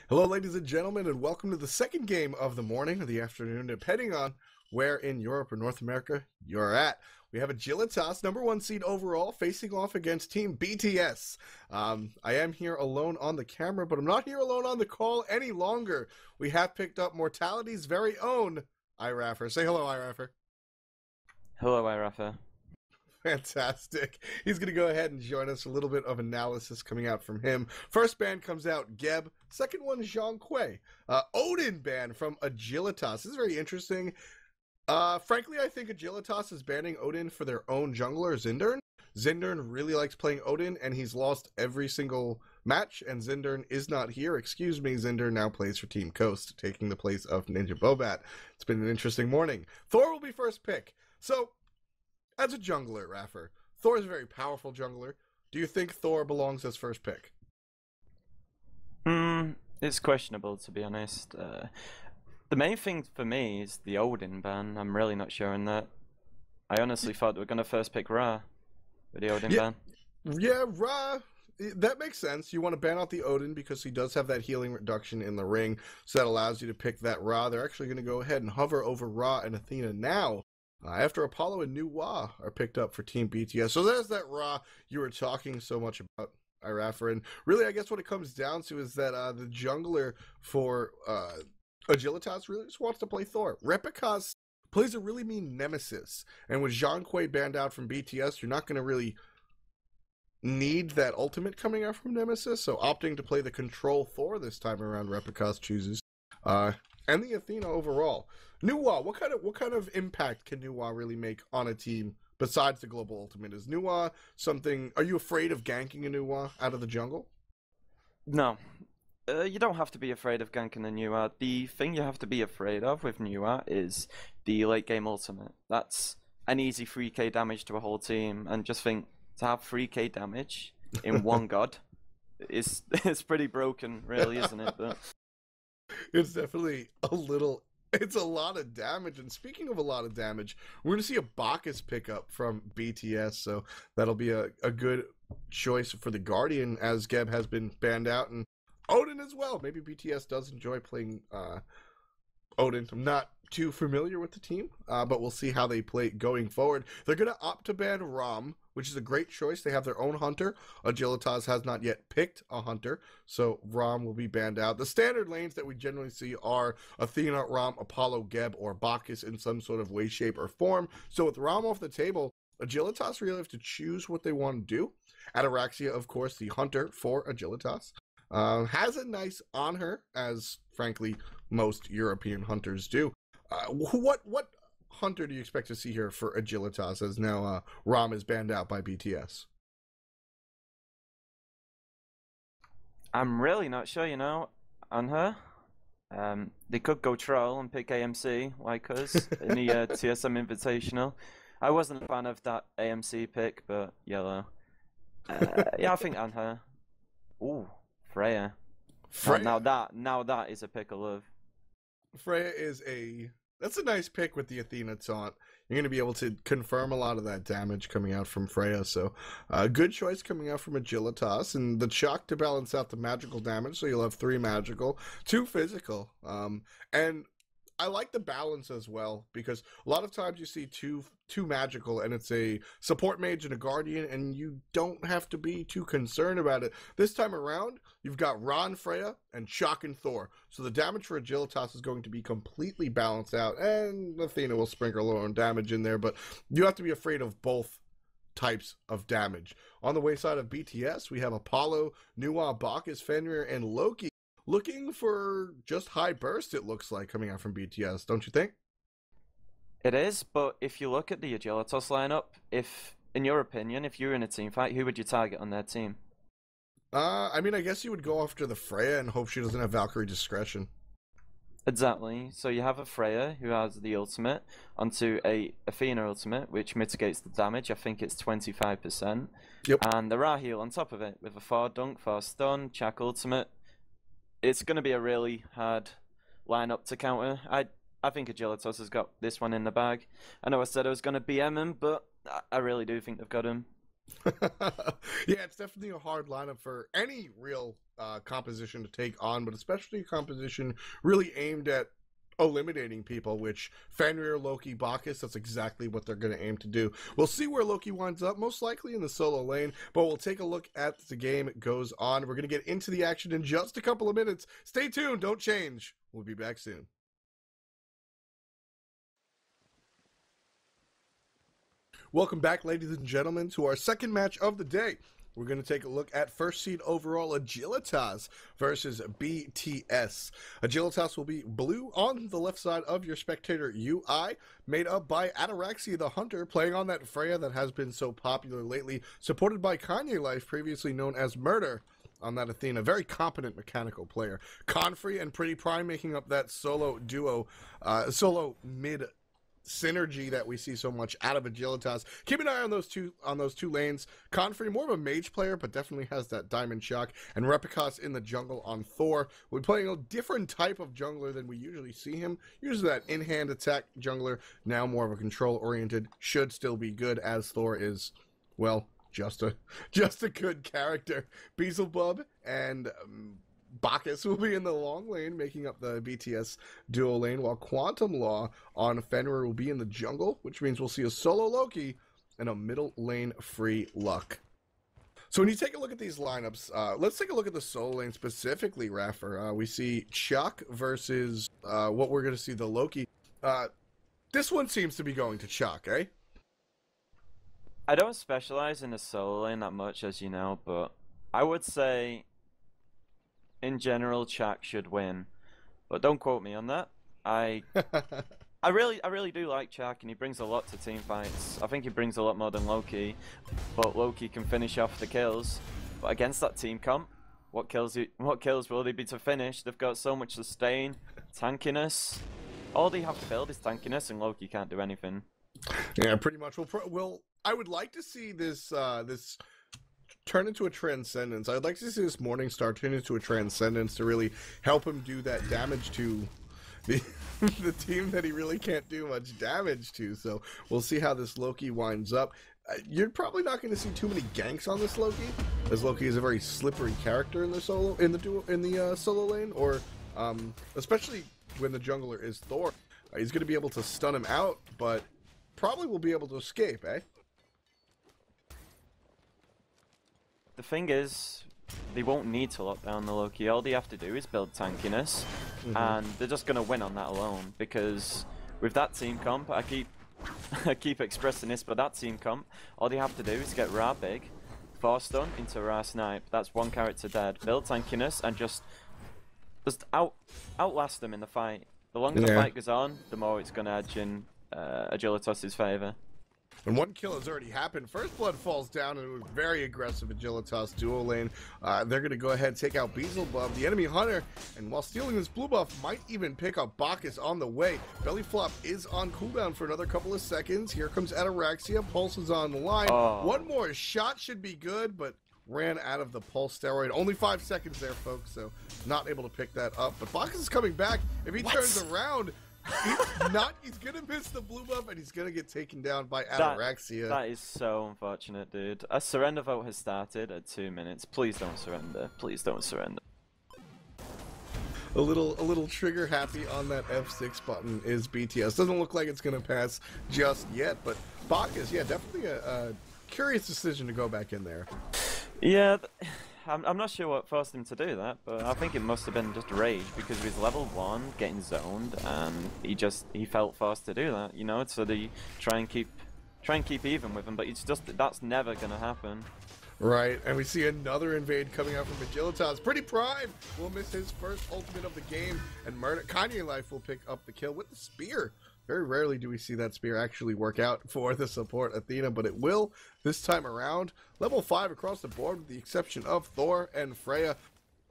Hello, ladies and gentlemen, and welcome to the second game of the morning or the afternoon, depending on where in Europe or North America you're at. We have Agilitas, number one seed overall, facing off against Team BTS. I am here alone on the camera, but I'm not here alone on the call any longer. We have picked up Mortality's very own hi-rez. Say hello, hi-rez. Hello, hi-rez. Fantastic. He's going to go ahead and join us. A little bit of analysis coming out from him. First band comes out, Geb. Second one, Zhang Kui. Odin band from Agilitas. This is very interesting. Frankly, I think Agilitas is banning Odin for their own jungler, Zindern. Zindern really likes playing Odin, and he's lost every single match, and Zindern is not here. Excuse me, Zindern now plays for Team Coast, taking the place of Ninja Bobat. It's been an interesting morning. Thor will be first pick. So, as a jungler, Raffer, Thor is a very powerful jungler. Do you think Thor belongs as first pick? It's questionable, to be honest. The main thing for me is the Odin ban. I'm really not sure on that. I honestly thought we were going to first pick Ra with the Odin ban. Yeah, Ra, that makes sense. You want to ban out the Odin because he does have that healing reduction in the ring, so that allows you to pick that Ra. They're actually going to go ahead and hover over Ra and Athena now. After Apollo and Nuwa are picked up for Team BTS. So there's that Ra you were talking so much about, hi-rez. And really, I guess what it comes down to is that the jungler for Agilitas really just wants to play Thor. Repikas plays a really mean nemesis. And with Zhang Kui banned out from BTS, you're not going to really need that ultimate coming out from Nemesis. So opting to play the control Thor this time around, Repikas chooses. And the Athena overall. Nuwa, what kind of impact can Nuwa really make on a team besides the global ultimate? Is Nuwa something? Are you afraid of ganking a Nuwa out of the jungle? No. You don't have to be afraid of ganking the Nuwa. The thing you have to be afraid of with Nuwa is the late game ultimate. That's an easy 3k damage to a whole team, and just think, to have 3k damage in one god is pretty broken, really, isn't it? But it's definitely it's a lot of damage. And speaking of a lot of damage, we're going to see a Bacchus pickup from BTS, so that'll be a good choice for the Guardian, as Geb has been banned out, and Odin as well. Maybe BTS does enjoy playing Odin. I'm not too familiar with the team, but we'll see how they play going forward. They're going to opt to ban Ram, which is a great choice. They have their own hunter. Agilitas has not yet picked a hunter, so Ram will be banned out. The standard lanes that we generally see are Athena, Ram, Apollo, Geb, or Bacchus in some sort of way, shape, or form. So with Ram off the table, Agilitas really have to choose what they want to do. Ataraxia, of course, the hunter for Agilitas, has a nice on her, as frankly most European hunters do. What hunter do you expect to see here for Agilitas, as now Ram is banned out by BTS? I'm really not sure, on her. They could go troll and pick AMC, like us, in the TSM Invitational. I wasn't a fan of that AMC pick, but yellow. Yeah, I think on her. Ooh, Freya. Now that is a pick of love. Freya is that's a nice pick with the Athena taunt. You're going to be able to confirm a lot of that damage coming out from Freya, so good choice coming out from Agilitas, and the Shock to balance out the magical damage, so you'll have 3 magical, 2 physical, and I like the balance as well, because a lot of times you see two magical, and it's a support mage and a guardian, and you don't have to be too concerned about it. This time around, you've got Ron, Freya, and Shock and Thor. So the damage for Agilitas is going to be completely balanced out, and Athena will sprinkle her own damage in there, but you have to be afraid of both types of damage. On the wayside of BTS, we have Apollo, Nuwa, Bacchus, Fenrir, and Loki. Looking for just high burst, it looks like, coming out from BTS, don't you think? It is, but if you look at the Agilitas lineup, in your opinion, if you're in a team fight, who would you target on their team? I mean, I guess you would go after the Freya and hope she doesn't have Valkyrie discretion. Exactly. So you have a Freya who has the ultimate onto a Athena ultimate, which mitigates the damage. I think it's 25%. Yep. And the Ra heal on top of it with a 4 dunk, 4 stun, Chak ultimate. It's going to be a really hard lineup to counter. I think Agilitas has got this one in the bag. I know I said I was going to BM him, but I really do think they've got him. Yeah, it's definitely a hard lineup for any real composition to take on, but especially a composition really aimed at eliminating people, which Fenrir, Loki, Bacchus, that's exactly what they're going to aim to do. We'll see where Loki winds up, most likely in the solo lane, but we'll take a look at the game goes on. We're going to get into the action in just a couple of minutes. Stay tuned, don't change. We'll be back soon. Welcome back, ladies and gentlemen, to our second match of the day. We're going to take a look at first seed overall Agilitas versus BTS. Agilitas will be blue on the left side of your spectator UI, made up by Ataraxia the Hunter, playing on that Freya that has been so popular lately, supported by Kanye Life, previously known as Murder. On that Athena, very competent mechanical player. Confrey and Pretty Prime making up that solo duo, solo mid synergy that we see so much out of Agilitas. Keep an eye on those two lanes. Confrey, more of a mage player, but definitely has that diamond shock. And Repicos in the jungle on Thor. We're playing a different type of jungler than we usually see him. Usually that in-hand attack jungler, now more of a control-oriented. Should still be good, as Thor is, well, just a good character. Beelzebub and Bacchus will be in the long lane, making up the BTS duo lane, while Quantum Law on Fenrir will be in the jungle, which means we'll see a solo Loki and a middle lane free Luck. So when you take a look at these lineups, let's take a look at the solo lane specifically, Raffer. We see Chuck versus what we're going to see, the Loki. This one seems to be going to Chuck, eh? I don't specialize in the solo lane that much, as you know, but I would say in general, Chuck should win, but don't quote me on that. I really do like Chuck, and he brings a lot to team fights. I think he brings a lot more than Loki, but Loki can finish off the kills. But against that team comp, what kills will they be to finish? They've got so much sustain, tankiness. All they have to build is tankiness, and Loki can't do anything. Yeah, pretty much. I would like to see this turn into a Transcendence. I'd like to see this Morningstar turn into a Transcendence to really help him do that damage to the team that he really can't do much damage to. So we'll see how this Loki winds up. You're probably not going to see too many ganks on this Loki, as Loki is a very slippery character in the solo lane, or especially when the jungler is Thor. He's going to be able to stun him out, but probably will be able to escape, eh? The thing is, they won't need to lock down the Loki. All they have to do is build tankiness, and they're just gonna win on that alone. Because with that team comp, I keep expressing this, but that team comp, all they have to do is get Ra big, force stun into Ra snipe. That's one character dead. Build tankiness and just outlast them in the fight. The longer the fight goes on, the more it's gonna edge in Agilitas' favor. And one kill has already happened. First Blood falls down, and it was very aggressive Agilitas duo lane. They're going to go ahead and take out Beelzebub, the enemy hunter, and while stealing this blue buff, might even pick up Bacchus on the way. Belly Flop is on cooldown for another couple of seconds. Here comes Ataraxia. Pulse is on the line. One more shot should be good, but ran out of the pulse steroid. Only 5 seconds there, folks, so not able to pick that up. But Bacchus is coming back. If he turns around, he's gonna miss the blue buff, and he's gonna get taken down by Ataraxia. That is so unfortunate, dude. A surrender vote has started at 2 minutes. Please don't surrender. Please don't surrender. A little trigger happy on that F6 button is BTS. Doesn't look like it's gonna pass just yet, but Bacchus, yeah, definitely a curious decision to go back in there. Yeah. I'm not sure what forced him to do that, but I think it must have been just rage, because he was level 1, getting zoned, and he felt forced to do that, you know. So they try and keep even with him, but that's never gonna happen. Right, and we see another invade coming out from Agilitas. Pretty Prime will miss his first ultimate of the game, and Murder Kanye Life will pick up the kill with the spear. Very rarely do we see that spear actually work out for the support Athena, but it will this time around. Level 5 across the board, with the exception of Thor and Freya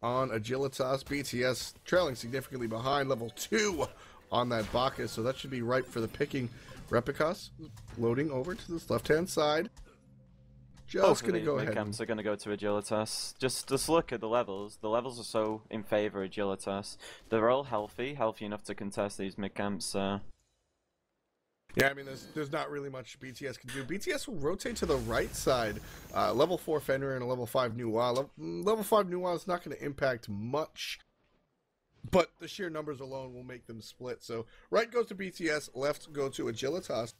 on Agilitas. BTS trailing significantly behind. Level 2 on that Bacchus, so that should be ripe for the picking. Repicos loading over to this left-hand side. Just going to go ahead. Mid-camps are going to go to Agilitas. Just look at the levels. The levels are so in favor of Agilitas. They're all healthy enough to contest these mid-camps. Yeah, I mean, there's not really much BTS can do. BTS will rotate to the right side. Level 4 Fenrir and a level 5 Nuwa. Level 5 Nuwa is not going to impact much, but the sheer numbers alone will make them split. So right goes to BTS, left go to Agilitas.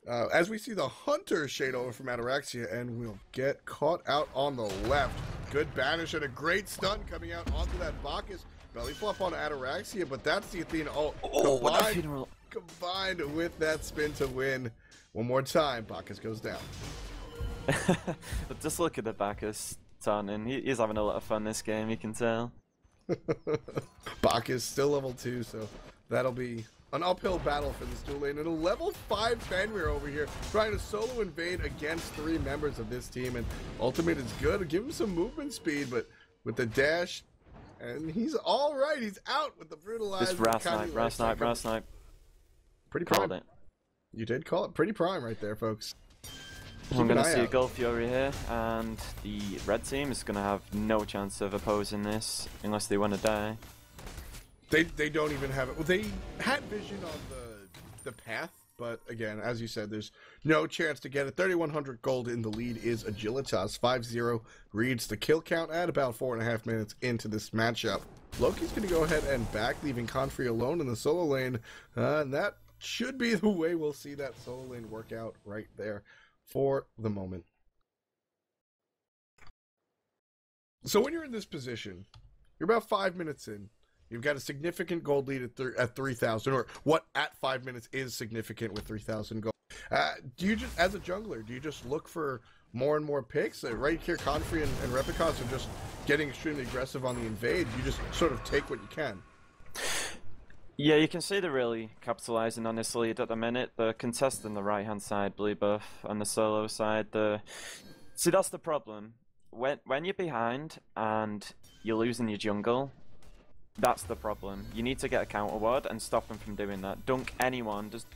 As we see the Hunter shade over from Ataraxia, and we'll get caught out on the left. Good banish and a great stun coming out onto that Bacchus. Belly flop on Ataraxia, but that's the Athena ult. Combined with that spin to win. One more time, Bacchus goes down. But just look at the Bacchus turning. He's having a lot of fun this game, you can tell. Bacchus still level 2, so that'll be an uphill battle for this dual lane. And a level 5 Fenrir over here trying to solo invade against 3 members of this team. And ultimate is good. Give him some movement speed, but with the dash, and he's all right. He's out with the brutalizer. This Raw snipe. Pretty prime. Called it. You did call it pretty prime right there, folks. I'm going to see a Gold Fury here, and the red team is going to have no chance of opposing this unless they want to die. They don't even have it. Well, they had vision on the path, but again, as you said, there's no chance to get it. 3,100 gold in the lead is Agilitas. 5-0 reads the kill count at about 4.5 minutes into this matchup. Loki's going to go ahead and back, leaving Confrey alone in the solo lane, and that should be the way we'll see that solo lane work out right there for the moment. So when you're in this position, you're about 5 minutes in. You've got a significant gold lead at 3,000, or what at 5 minutes is significant with 3,000 gold. Do you just, as a jungler, do you just look for more and more picks? Right here, Confrey and Replicas are just getting extremely aggressive on the invade. You just sort of take what you can. Yeah, you can see they're really capitalizing on this lead at the minute. The contest on the right-hand side, blue buff, on the solo side. See, that's the problem. When you're behind and you're losing your jungle, that's the problem. You need to get a counter ward and stop them from doing that. Dunk anyone, just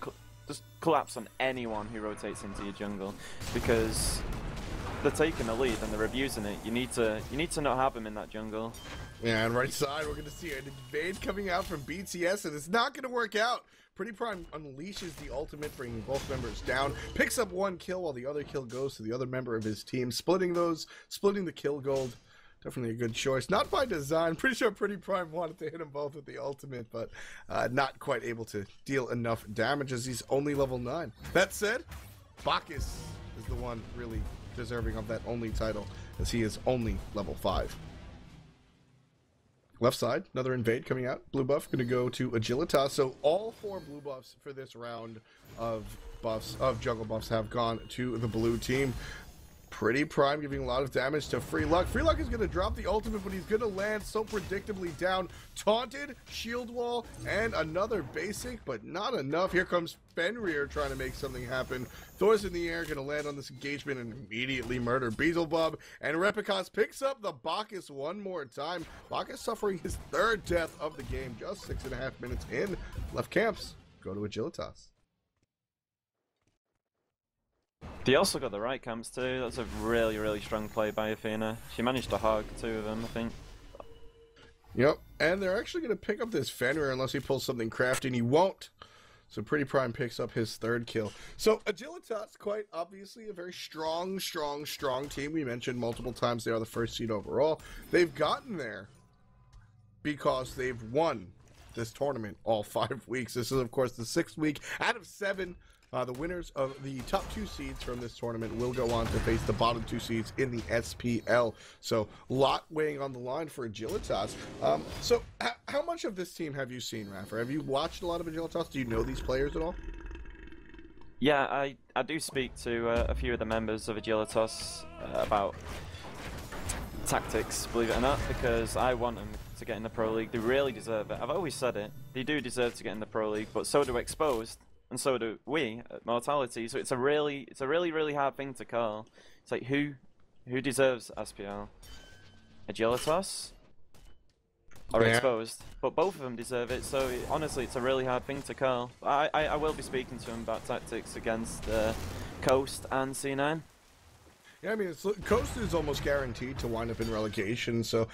collapse on anyone who rotates into your jungle, because they're taking the lead and they're abusing it. You need to not have them in that jungle. Yeah, and right side, we're going to see an invade coming out from BTS, and it's not going to work out. Pretty Prime unleashes the ultimate, bringing both members down, picks up 1 kill while the other kill goes to the other member of his team, splitting the kill gold. Definitely a good choice. Not by design. Pretty sure Pretty Prime wanted to hit them both with the ultimate, but not quite able to deal enough damage as he's only level 9. That said, Bacchus is the one really deserving of that only title, as he is only level 5. Left side, another invade coming out. Blue buff going to go to Agilitas. So all 4 blue buffs for this round of jungle buffs have gone to the blue team. Pretty Prime giving a lot of damage to Free Luck. Free Luck is going to drop the ultimate, but he's going to land so predictably down. Taunted, shield wall, and another basic, but not enough. Here comes Fenrir trying to make something happen. Thor's in the air, going to land on this engagement and immediately murder Beelzebub. And Replicas picks up the Bacchus one more time. Bacchus suffering his 3rd death of the game, just 6.5 minutes in. Left camps, go to Agilitas. They also got the right camps too. That's a really, really strong play by Athena. She managed to hog 2 of them, I think. Yep, and they're actually going to pick up this Fenrir unless he pulls something crafty, and he won't. So Pretty Prime picks up his 3rd kill. So Agilitas, quite obviously a very strong team. We mentioned multiple times they are the 1st seed overall. They've gotten there because they've won this tournament all 5 weeks. This is, of course, the 6th week out of 7. The winners of the top 2 seeds from this tournament will go on to face the bottom 2 seeds in the SPL. So, a lot weighing on the line for Agilitas. So, how much of this team have you seen, Raffer? Have you watched a lot of Agilitas? Do you know these players at all? Yeah, I do speak to a few of the members of Agilitas about tactics, believe it or not, because I want them to get in the Pro League. They really deserve it. I've always said it. They do deserve to get in the Pro League, but so do Exposed. And so do we at Mortality. So it's a really hard thing to call. It's like who deserves SPL? Agilitas or Exposed? But both of them deserve it. So honestly, it's a really hard thing to call. I will be speaking to him about tactics against Coast and C9. Yeah, I mean, Coast is almost guaranteed to wind up in relegation, so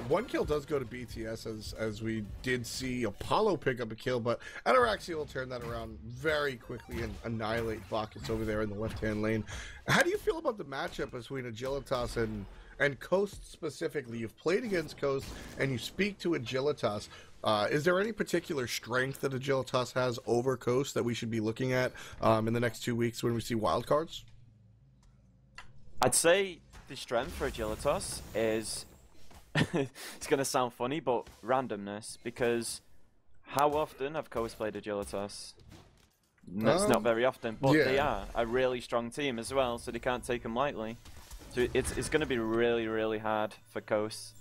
one kill does go to BTS, as we did see Apollo pick up a kill, but Ataraxia will turn that around very quickly and annihilate Bacchus over there in the left-hand lane. How do you feel about the matchup between Agilitas and Coast specifically? You've played against Coast, and you speak to Agilitas. Is there any particular strength that Agilitas has over Coast that we should be looking at in the next 2 weeks when we see wildcards? I'd say the strength for Agilitas is, it's going to sound funny, but randomness, because how often have Coast played Agilitas? That's not very often, but yeah. They are a really strong team as well, so they can't take them lightly. So it's going to be really, really hard for Coast.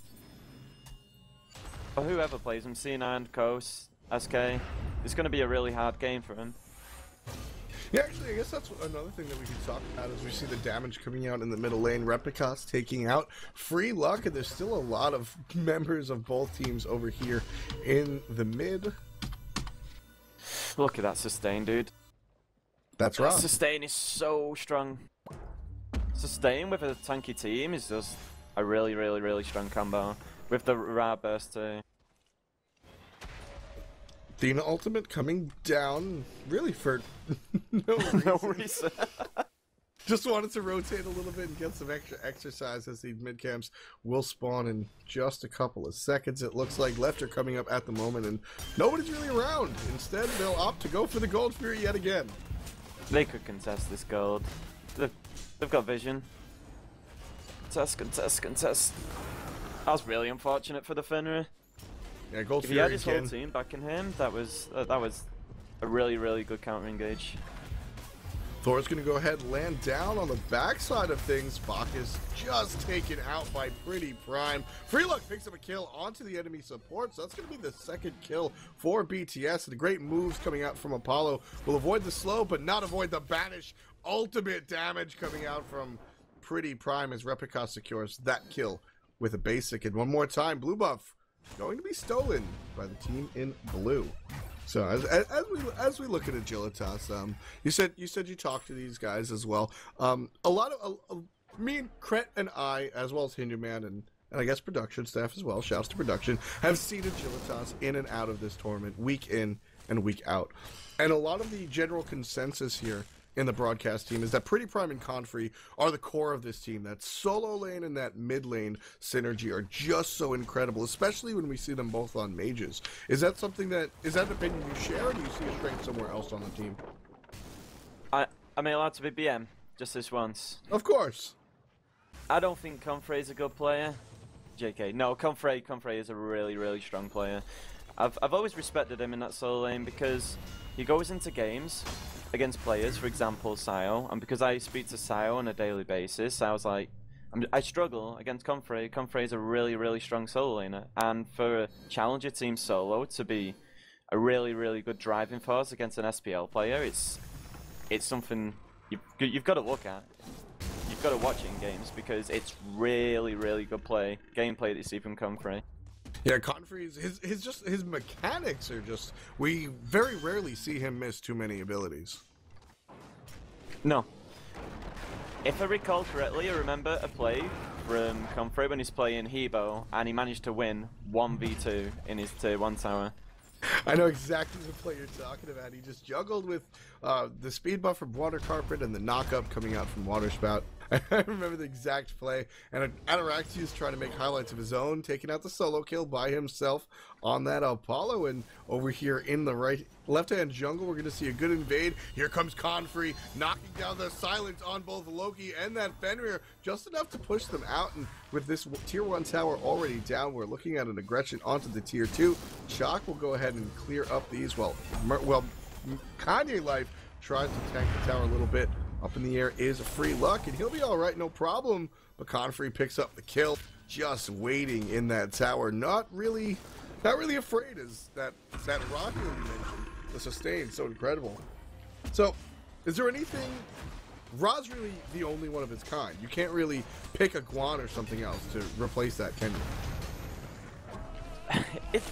For whoever plays them, C9, Coast, SK, it's going to be a really hard game for them. Yeah, actually, I guess that's another thing that we can talk about as we see the damage coming out in the middle lane. Replicas taking out Free Luck, and there's still a lot of members of both teams over here in the mid. Look at that sustain, dude. That's right. Sustain is so strong. Sustain with a tanky team is just a really, really, really strong combo. With the Ra burst too. Athena ultimate coming down, really for no reason. No reason. Just wanted to rotate a little bit and get some extra exercise, as these mid camps will spawn in just a couple of seconds. It looks like left are coming up at the moment, and nobody's really around. Instead, they'll opt to go for the Gold Fury yet again. They could contest this gold. They've got vision. Contest. That was really unfortunate for the Fenrir. Yeah, Gold if Fury he had his whole team backing him, that was a really, really good counter engage. Thor's going to go ahead and land down on the backside of things. Bacchus just taken out by Pretty Prime. Free Luck picks up a kill onto the enemy support, so that's going to be the second kill for BTS. And the great moves coming out from Apollo will avoid the slow, but not avoid the banish. Ultimate damage coming out from Pretty Prime as Replica secures that kill with a basic. And one more time, blue buff going to be stolen by the team in blue. So as we look at Agilitas, you said you talked to these guys as well. A lot of me and Kret and I, as well as Hinduman and I guess production staff as well, shouts to production, have seen Agilitas in and out of this tournament, week in and week out. And a lot of the general consensus here in the broadcast team is that Pretty Prime and Confrey are the core of this team. That solo lane and that mid lane synergy are just so incredible, especially when we see them both on mages. Is that an opinion you share, or do you see a strength somewhere else on the team? Am I allowed to be BM just this once? Of course. I don't think Confrey is a good player. JK. No, Confrey is a really, really strong player. I've always respected him in that solo lane because he goes into games against players, for example, Sio, and because I speak to Sio on a daily basis, I was like, I struggle against Confrey. Confrey is a really, really strong solo laner, and for a challenger team solo to be a really, really good driving force against an SPL player, it's something you've got to look at. You've got to watch it in games because it's really, really good gameplay that you see from Confrey. Yeah, Confrey's his mechanics are just, we very rarely see him miss too many abilities. No. If I recall correctly, I remember a play from Confrey when he's playing Hebo and he managed to win 1v2 in his tier 1 tower. I know exactly the play you're talking about. He just juggled with the speed buff from Water Carpet and the knock-up coming out from Water Spout. I remember the exact play, and Ataraxia is trying to make highlights of his own, taking out the solo kill by himself on that Apollo. And over here in the left-hand jungle, we're going to see a good invade. Here comes Confrey, knocking down the silence on both Loki and that Fenrir, just enough to push them out. And with this tier 1 tower already down, we're looking at an aggression onto the tier 2. Chalk will go ahead and clear up these. Well, Kanye Life tries to tank the tower a little bit. Up in the air is Free Luck, and he'll be all right, no problem. But Confrey picks up the kill, just waiting in that tower, not really afraid. As that rocket you mentioned, the sustain, so incredible. So, is there anything? Ra's really the only one of its kind. You can't really pick a Guan or something else to replace that, can you?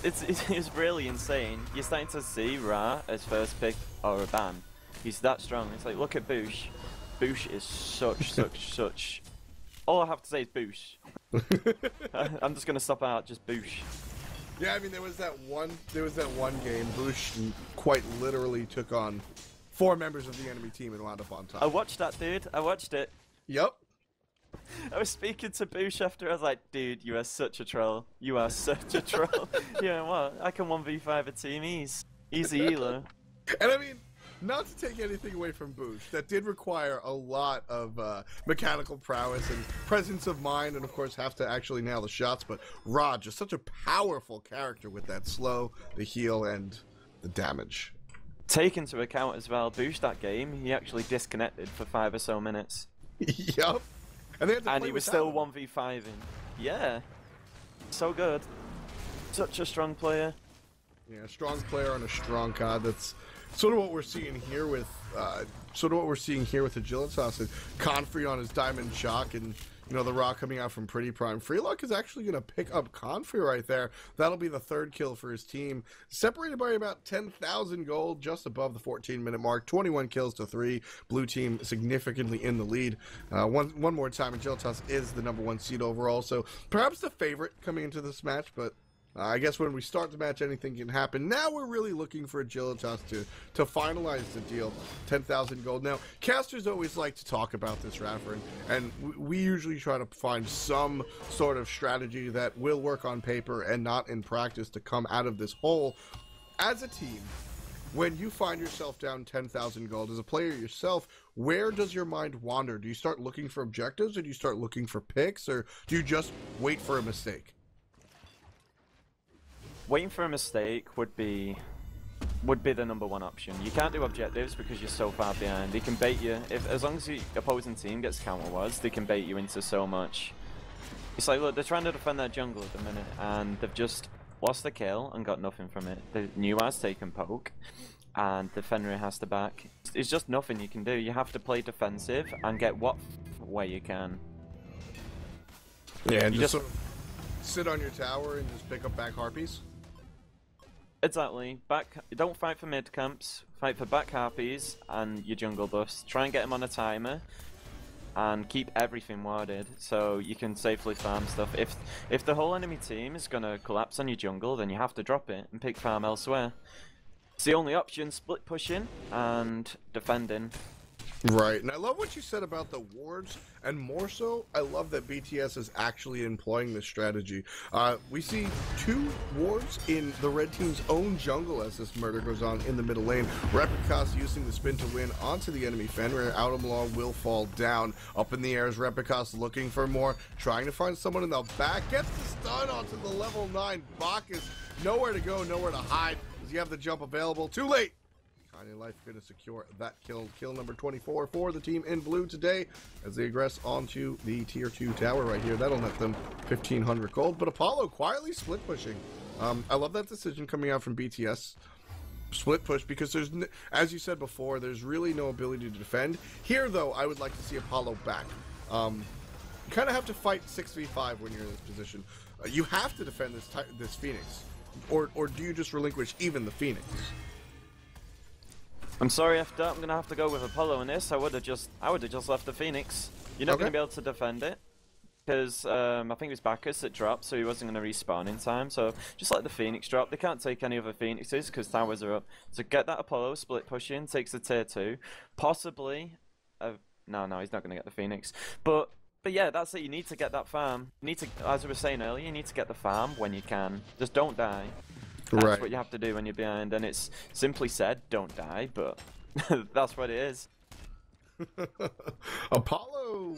It's really insane. You're starting to see Ra as first pick or a ban. He's that strong. It's like, look at Boosh. Boosh is such All I have to say is boosh. I'm just gonna stop out, just boosh. Yeah, I mean there was that one game Bush quite literally took on 4 members of the enemy team and wound up on top. I watched that, dude. I watched it. Yep. I was speaking to Boosh after. I was like, dude, you are such a troll. You are such a troll. Yeah, what? I can 1v5 a team. Easy elo. And I mean, not to take anything away from Bush, that did require a lot of mechanical prowess and presence of mind, and of course have to actually nail the shots. But Rod, just such a powerful character with that slow, the heal, and the damage. Take into account as well, Boosh that game, he actually disconnected for 5 or so minutes. Yep. And he was still 1v5ing. Yeah. So good. Such a strong player. Yeah, strong player on a strong card. That's sort of what we're seeing here with Agilitas and Confrey on his Diamond Shock, and you know the Raw coming out from Pretty Prime. Freelock is actually going to pick up Confrey right there. That'll be the 3rd kill for his team, separated by about 10,000 gold, just above the 14-minute mark. 21 kills to 3. Blue team significantly in the lead. One more time, Agilitas is the #1 seed overall, so perhaps the favorite coming into this match, but I guess when we start the match, anything can happen. Now we're really looking for Agilitas to finalize the deal. 10,000 gold. Now, casters always like to talk about this, Raffer, and we usually try to find some sort of strategy that will work on paper and not in practice to come out of this hole. As a team, when you find yourself down 10,000 gold, as a player yourself, where does your mind wander? Do you start looking for objectives, or do you start looking for picks, or do you just wait for a mistake? Waiting for a mistake would be the #1 option. You can't do objectives because you're so far behind. They can bait you as long as the opposing team gets counter-was, they can bait you into so much. It's like, look, they're trying to defend their jungle at the minute, and they've just lost the kill and got nothing from it. The new has taken poke, and the Fenrir has to back. It's just nothing you can do. You have to play defensive and get what way you can. Yeah, and just sort of sit on your tower and just pick up back harpies. Exactly. Don't fight for mid camps. Fight for back harpies and your jungle buffs. Try and get them on a timer, and keep everything warded so you can safely farm stuff. If the whole enemy team is gonna collapse on your jungle, then you have to drop it and pick farm elsewhere. It's the only option: split pushing and defending. Right, and I love what you said about the wards, and more so, I love that BTS is actually employing this strategy. We see 2 wards in the red team's own jungle as this murder goes on in the middle lane. Replicas using the spin to win onto the enemy Fenrir. Outamlaw will fall down. Up in the air is Replicas looking for more, trying to find someone in the back. Gets the stun onto the level 9 Bacchus. Nowhere to go, nowhere to hide. Does he have the jump available? Too late! Tiny Life going to secure that kill number 24 for the team in blue today as they aggress onto the tier 2 tower right here. That'll net them 1,500 gold, but Apollo quietly split pushing. I love that decision coming out from BTS. Split push, because there's, as you said before, there's really no ability to defend. Here, though, I would like to see Apollo back. You kind of have to fight 6v5 when you're in this position. You have to defend this Phoenix, or do you just relinquish even the Phoenix? I'm sorry, after I'm gonna have to go with Apollo in this. I would have just left the Phoenix. You're not gonna be able to defend it because I think it was Bacchus that dropped, so he wasn't gonna respawn in time. So just let the Phoenix drop. They can't take any other Phoenixes because towers are up. So get that Apollo split push in, takes the tier 2, possibly. No, he's not gonna get the Phoenix. But yeah, that's it. You need to get that farm. You need to, as I was saying earlier, you need to get the farm when you can. Just don't die. That's what you have to do when you're behind, and it's simply said, don't die, but that's what it is. Apollo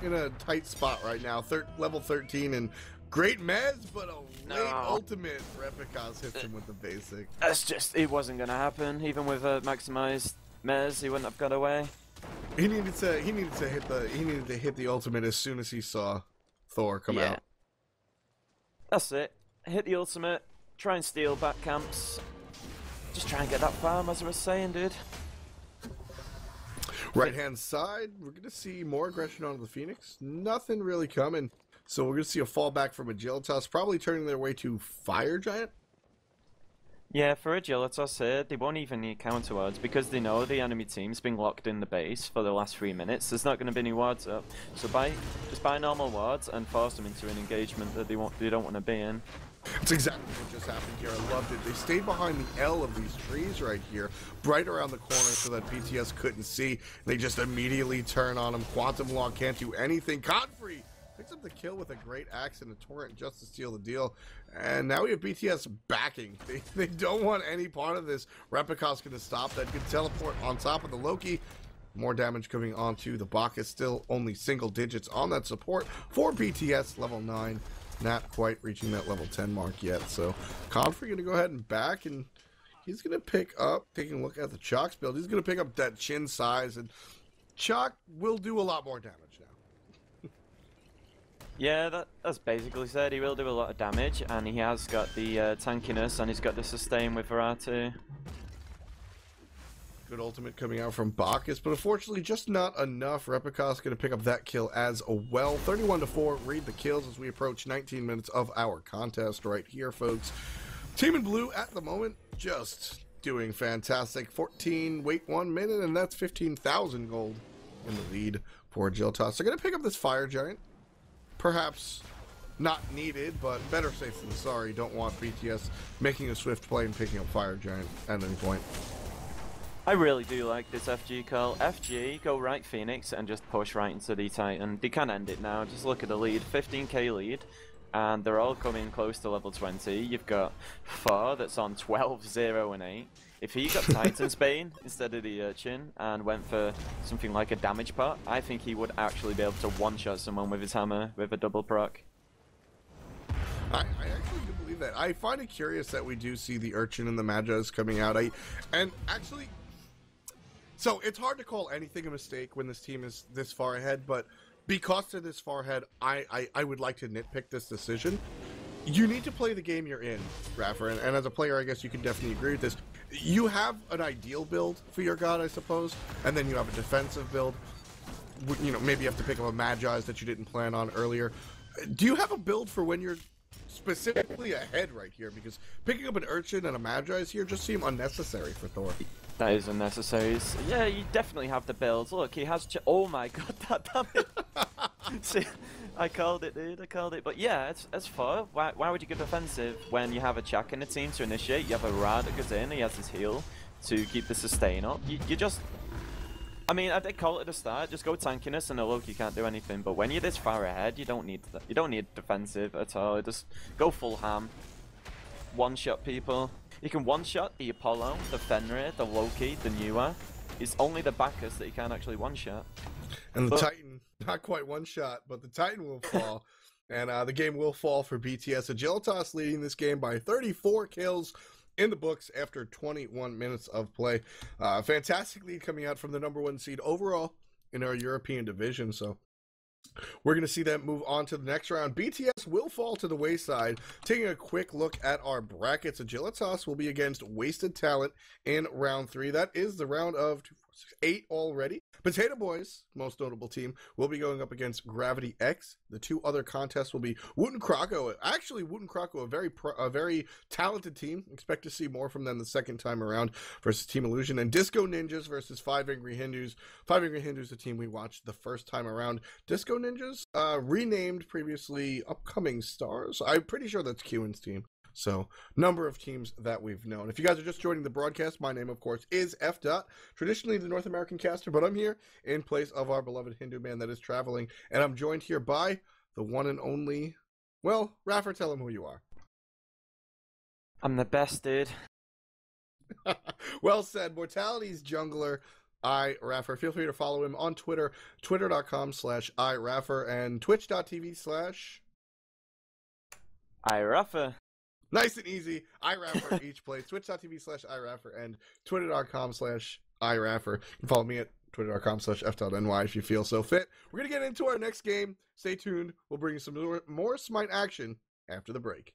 in a tight spot right now, level 13, and great mez, but a late ultimate. Replicas hits him with the basic. That's just, it wasn't going to happen. Even with a maximized mez, he wouldn't have got away. He needed to hit the ultimate as soon as he saw Thor come out. That's it. Hit the ultimate. Try and steal back camps. Just try and get that farm, as I was saying, dude. Right hand side, we're going to see more aggression onto the Phoenix. Nothing really coming. So we're going to see a fallback from Agilitas, probably turning their way to Fire Giant. Yeah, for Agilitas here, they won't even need counter wards because they know the enemy team's been locked in the base for the last 3 minutes. There's not going to be any wards up, so just buy normal wards and force them into an engagement that they don't want to be in. That's exactly what just happened here. I loved it. They stayed behind the L of these trees right here, right around the corner so that BTS couldn't see. They just immediately turn on him. Quantum Law can't do anything. Godfrey picks up the kill with a great axe and a torrent just to steal the deal. And now we have BTS backing. They don't want any part of this. Replica's going to stop that. Good teleport on top of the Loki. More damage coming onto the Bacchus. Still only single digits on that support for BTS, level 9. Not quite reaching that level 10 mark yet. So Godfrey going to go ahead and back, and he's going to pick up, taking a look at the Chalk's build, he's going to pick up that chin size, and Chalk will do a lot more damage now. Yeah, that's basically said. He will do a lot of damage, and he has got the tankiness, and he's got the sustain with Veratu. Good ultimate coming out from Bacchus, but unfortunately just not enough. Replica's going to pick up that kill as well. 31-4, read the kills as we approach 19 minutes of our contest right here, folks. Team in blue at the moment just doing fantastic. wait 1 minute, and that's 15,000 gold in the lead for Agilitas. They're going to pick up this Fire Giant. Perhaps not needed, but better safe than sorry. Don't want BTS making a swift play and picking up Fire Giant at any point. I really do like this FG call. FG, go right Phoenix and just push right into the Titan. They can end it now. Just look at the lead, 15k lead, and they're all coming close to level 20. You've got Far that's on 12, 0, and 8. If he got Titan's Bane instead of the Urchin and went for something like a damage pot, I think he would actually be able to one-shot someone with his hammer with a double proc. I actually do believe that. I find it curious that we do see the Urchin and the Magi's coming out. So it's hard to call anything a mistake when this team is this far ahead, but because they're this far ahead, I would like to nitpick this decision. You need to play the game you're in, Raffer, and as a player, I guess you can definitely agree with this. You have an ideal build for your god, I suppose, and then you have a defensive build. You know, maybe you have to pick up a Magi's that you didn't plan on earlier. Do you have a build for when you're specifically ahead right here? Because picking up an Urchin and a Magi's here just seem unnecessary for Thor. That is unnecessary. Yeah, you definitely have the builds. Look, he has... Oh my god, that damage! See, I called it, dude. I called it. But yeah, it's far. Why would you go defensive when you have a Chak in the team to initiate? You have a Rad that goes in, he has his heal to keep the sustain up. You just... I mean, I did call it at the start. Just go tankiness and a Loki can't do anything. But when you're this far ahead, you don't need defensive at all. Just go full ham. One-shot people. You can one-shot the Apollo, the Fenrir, the Loki, the Newer. It's only the Bacchus that you can't actually one-shot. And the Titan, not quite one-shot, but the Titan will fall. And the game will fall for BTS. Agilitas leading this game by 34 kills in the books after 21 minutes of play. Fantastic lead coming out from the #1 seed overall in our European division. So we're going to see them move on to the next round. BTS will fall to the wayside. Taking a quick look at our brackets, Agilitas will be against Wasted Talent in round 3. That is the round of 8 already. Potato Boys, most notable team, will be going up against Gravity X. The two other contests will be Wooten Krako. Actually, Wooten Krako, a very talented team. Expect to see more from them the second time around versus Team Illusion. And Disco Ninjas versus 5 Angry Hindus. 5 Angry Hindus, the team we watched the first time around. Disco Ninjas, renamed previously Upcoming Stars. I'm pretty sure that's Kewen's team. So, number of teams that we've known. If you guys are just joining the broadcast, my name, of course, is F. Traditionally the North American caster, but I'm here in place of our beloved Hindu man that is traveling, and I'm joined here by the one and only, well, Raffer, tell him who you are. I'm the best, dude. Well said. Mortality's jungler, Raffer. Feel free to follow him on Twitter, twitter.com/iRaffer, and twitch.tv/ iRaffer. Nice and easy. iRaffer each place. Twitch.tv/iRaffer and twitter.com/iRaffer. You can follow me at twitter.com/f.ny if you feel so fit. We're going to get into our next game. Stay tuned. We'll bring you some more Smite action after the break.